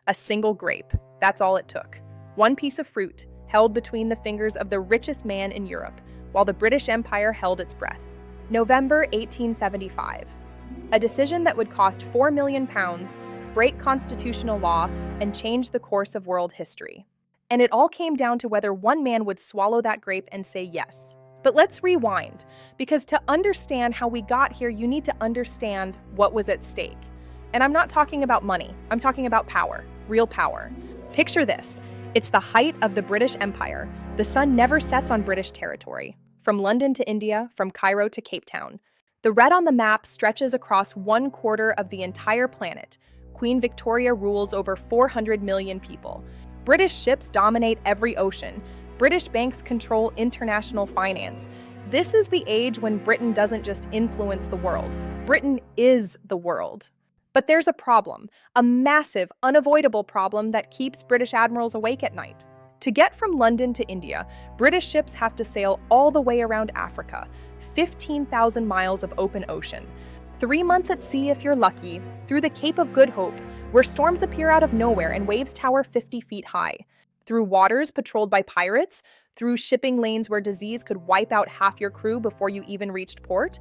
A single grape. That's all it took. One piece of fruit, held between the fingers of the richest man in Europe, while the British Empire held its breath. November 1875. A decision that would cost £4 million, break constitutional law, and change the course of world history. And it all came down to whether one man would swallow that grape and say yes. But let's rewind, because to understand how we got here, you need to understand what was at stake. And I'm not talking about money, I'm talking about power, real power. Picture this, it's the height of the British Empire. The sun never sets on British territory. From London to India, from Cairo to Cape Town. The red on the map stretches across 1/4 of the entire planet. Queen Victoria rules over 400 million people. British ships dominate every ocean. British banks control international finance. This is the age when Britain doesn't just influence the world. Britain is the world. But there's a problem, a massive, unavoidable problem that keeps British admirals awake at night. To get from London to India, British ships have to sail all the way around Africa, 15,000 miles of open ocean. 3 months at sea if you're lucky, through the Cape of Good Hope, where storms appear out of nowhere and waves tower 50 feet high. Through waters patrolled by pirates, through shipping lanes where disease could wipe out half your crew before you even reached port.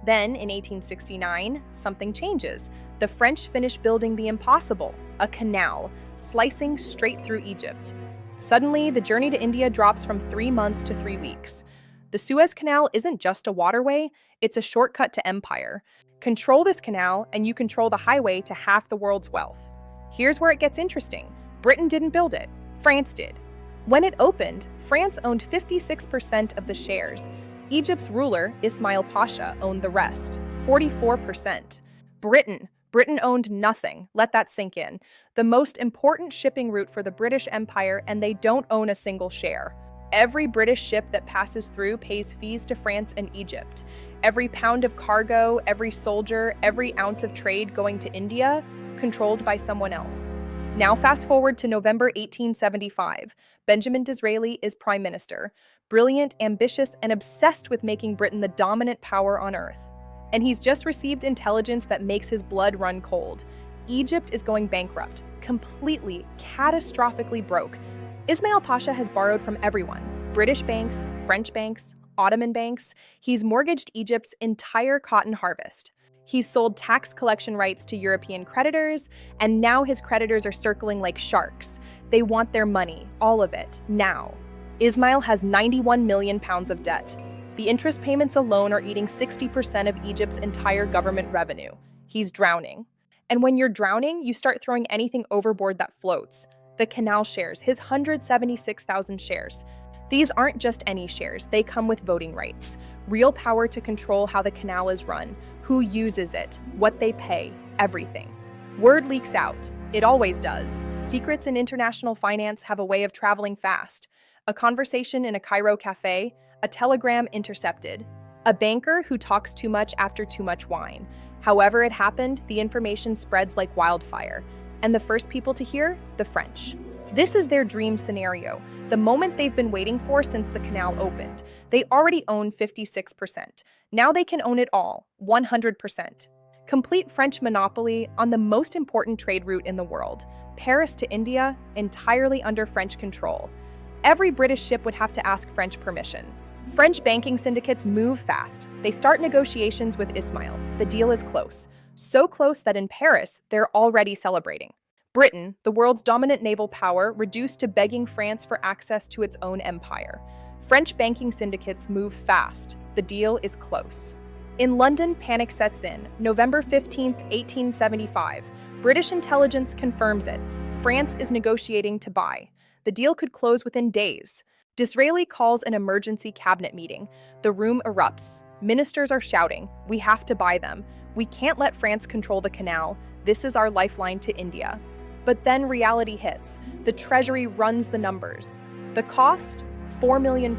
Then, in 1869, something changes. The French finish building the impossible, a canal, slicing straight through Egypt. Suddenly, the journey to India drops from 3 months to 3 weeks. The Suez Canal isn't just a waterway, it's a shortcut to empire. Control this canal, and you control the highway to half the world's wealth. Here's where it gets interesting. Britain didn't build it, France did. When it opened, France owned 56% of the shares. Egypt's ruler, Ismail Pasha, owned the rest, 44%. Britain owned nothing, let that sink in. The most important shipping route for the British Empire, and they don't own a single share. Every British ship that passes through pays fees to France and Egypt. Every pound of cargo, every soldier, every ounce of trade going to India, controlled by someone else. Now fast forward to November 1875. Benjamin Disraeli is Prime Minister. Brilliant, ambitious, and obsessed with making Britain the dominant power on Earth. And he's just received intelligence that makes his blood run cold. Egypt is going bankrupt, completely, catastrophically broke. Ismail Pasha has borrowed from everyone, British banks, French banks, Ottoman banks. He's mortgaged Egypt's entire cotton harvest. He's sold tax collection rights to European creditors, and now his creditors are circling like sharks. They want their money, all of it, now. Ismail has £91 million of debt. The interest payments alone are eating 60% of Egypt's entire government revenue. He's drowning. And when you're drowning, you start throwing anything overboard that floats. The canal shares, his 176,000 shares. These aren't just any shares, they come with voting rights. Real power to control how the canal is run, who uses it, what they pay, everything. Word leaks out. It always does. Secrets in international finance have a way of traveling fast. A conversation in a Cairo cafe, a telegram intercepted. A banker who talks too much after too much wine. However it happened, the information spreads like wildfire. And the first people to hear? The French. This is their dream scenario, the moment they've been waiting for since the canal opened. They already own 56%. Now they can own it all, 100%. Complete French monopoly on the most important trade route in the world, Paris to India, entirely under French control. Every British ship would have to ask French permission. French banking syndicates move fast. They start negotiations with Ismail. The deal is close. So close that in Paris, they're already celebrating. Britain, the world's dominant naval power, reduced to begging France for access to its own empire. French banking syndicates move fast. The deal is close. In London, panic sets in. November 15, 1875. British intelligence confirms it. France is negotiating to buy. The deal could close within days. Disraeli calls an emergency cabinet meeting. The room erupts. Ministers are shouting, "We have to buy them. We can't let France control the canal. This is our lifeline to India." But then reality hits. The Treasury runs the numbers. The cost? £4 million,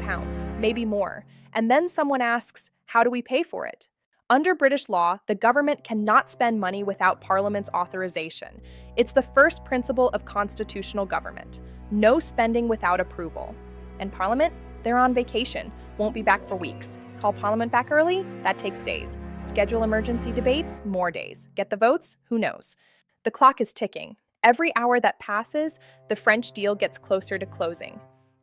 maybe more. And then someone asks, how do we pay for it? Under British law, the government cannot spend money without Parliament's authorization. It's the first principle of constitutional government. No spending without approval. And Parliament? They're on vacation. Won't be back for weeks. Call Parliament back early? That takes days. Schedule emergency debates? More days. Get the votes? Who knows? The clock is ticking. Every hour that passes, the French deal gets closer to closing.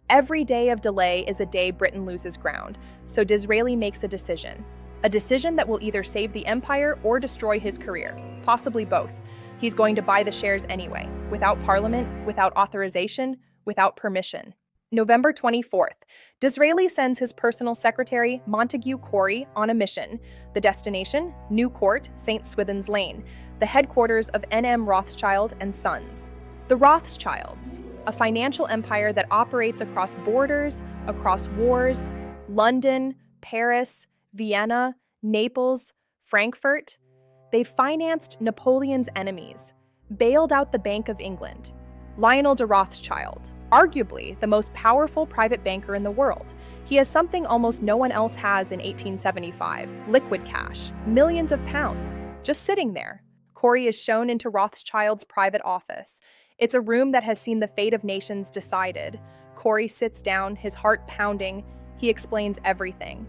Every day of delay is a day Britain loses ground, so Disraeli makes a decision that will either save the empire or destroy his career, possibly both. He's going to buy the shares anyway, without parliament, without authorization, without permission. November 24th, Disraeli sends his personal secretary, Montague Corey, on a mission. The destination, New Court, St. Swithin's Lane, the headquarters of N.M. Rothschild and Sons. The Rothschilds, a financial empire that operates across borders, across wars, London, Paris, Vienna, Naples, Frankfurt. They financed Napoleon's enemies, bailed out the Bank of England. Lionel de Rothschild, arguably the most powerful private banker in the world. He has something almost no one else has in 1875, liquid cash, millions of pounds, just sitting there. Corey is shown into Rothschild's private office. It's a room that has seen the fate of nations decided. Corey sits down, his heart pounding. He explains everything.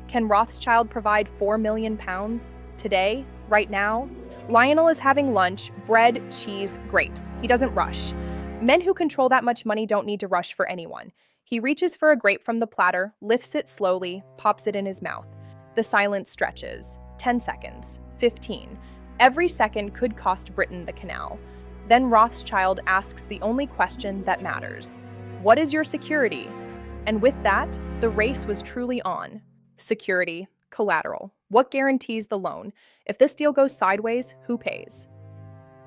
Can Rothschild provide 4 million pounds? Today? Right now? Lionel is having lunch, bread, cheese, grapes. He doesn't rush. Men who control that much money don't need to rush for anyone. He reaches for a grape from the platter, lifts it slowly, pops it in his mouth. The silence stretches. 10 seconds. 15. Every second could cost Britain the canal. Then Rothschild asks the only question that matters. What is your security? And with that, the race was truly on. Security, collateral. What guarantees the loan? If this deal goes sideways, who pays?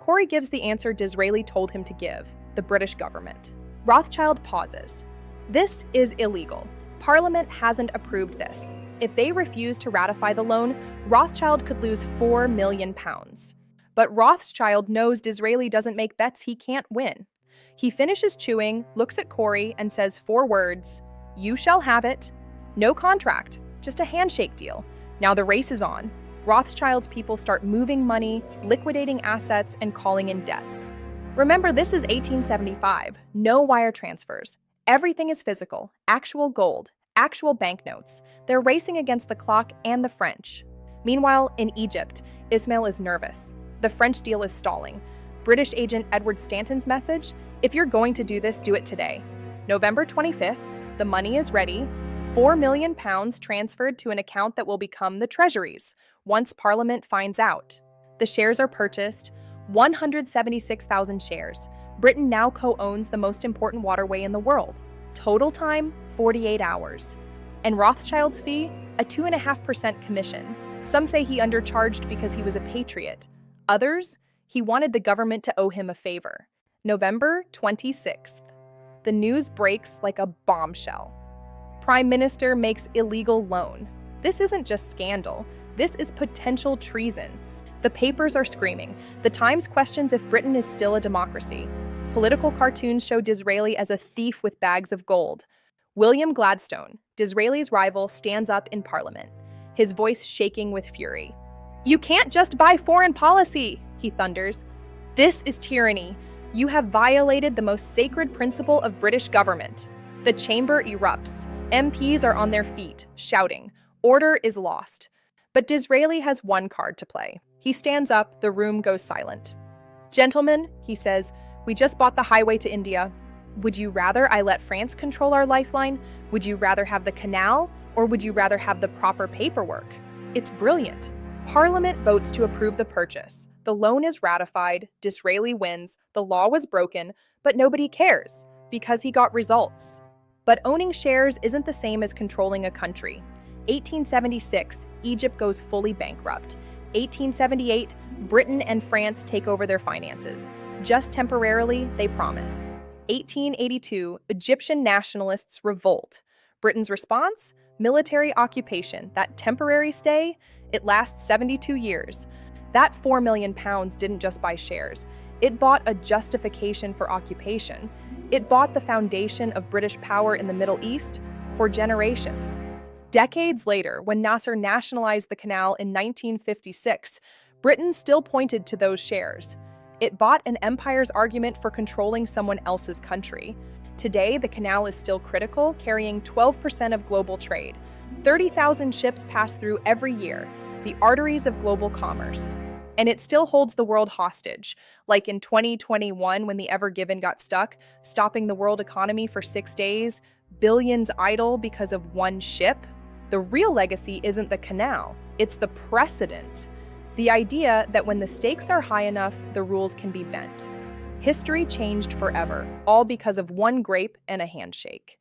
Corey gives the answer Disraeli told him to give, the British government. Rothschild pauses. This is illegal. Parliament hasn't approved this. If they refuse to ratify the loan, Rothschild could lose 4 million pounds. But Rothschild knows Disraeli doesn't make bets he can't win. He finishes chewing, looks at Corey, and says 4 words, "You shall have it." No contract, just a handshake deal. Now the race is on. Rothschild's people start moving money, liquidating assets, and calling in debts. Remember, this is 1875. No wire transfers. Everything is physical, actual gold, actual banknotes. They're racing against the clock and the French. Meanwhile, in Egypt, Ismail is nervous. The French deal is stalling. British agent Edward Stanton's message: if you're going to do this, do it today. November 25th, the money is ready. 4 million pounds transferred to an account that will become the Treasury's once Parliament finds out. The shares are purchased, 176,000 shares. Britain now co-owns the most important waterway in the world. Total time, 48 hours. And Rothschild's fee, a 2.5% commission. Some say he undercharged because he was a patriot. Others, he wanted the government to owe him a favor. November 26th. The news breaks like a bombshell. Prime Minister makes illegal loan. This isn't just scandal. This is potential treason. The papers are screaming. The Times questions if Britain is still a democracy. Political cartoons show Disraeli as a thief with bags of gold. William Gladstone, Disraeli's rival, stands up in Parliament, his voice shaking with fury. "You can't just buy foreign policy," he thunders. "This is tyranny. You have violated the most sacred principle of British government." The chamber erupts. MPs are on their feet, shouting. Order is lost. But Disraeli has one card to play. He stands up, the room goes silent. "Gentlemen," he says, "we just bought the highway to India. Would you rather I let France control our lifeline? Would you rather have the canal? Or would you rather have the proper paperwork?" It's brilliant. Parliament votes to approve the purchase. The loan is ratified, Disraeli wins, the law was broken, but nobody cares, because he got results. But owning shares isn't the same as controlling a country. 1876, Egypt goes fully bankrupt. 1878, Britain and France take over their finances. Just temporarily, they promise. 1882, Egyptian nationalists revolt. Britain's response? Military occupation. That temporary stay? It lasts 72 years. That 4 million pounds didn't just buy shares. It bought a justification for occupation. It bought the foundation of British power in the Middle East for generations. Decades later, when Nasser nationalized the canal in 1956, Britain still pointed to those shares. It bought an empire's argument for controlling someone else's country. Today, the canal is still critical, carrying 12% of global trade. 30,000 ships pass through every year, the arteries of global commerce. And it still holds the world hostage, like in 2021 when the Ever Given got stuck, stopping the world economy for 6 days, billions idle because of one ship. The real legacy isn't the canal, it's the precedent. The idea that when the stakes are high enough, the rules can be bent. History changed forever, all because of one grape and a handshake.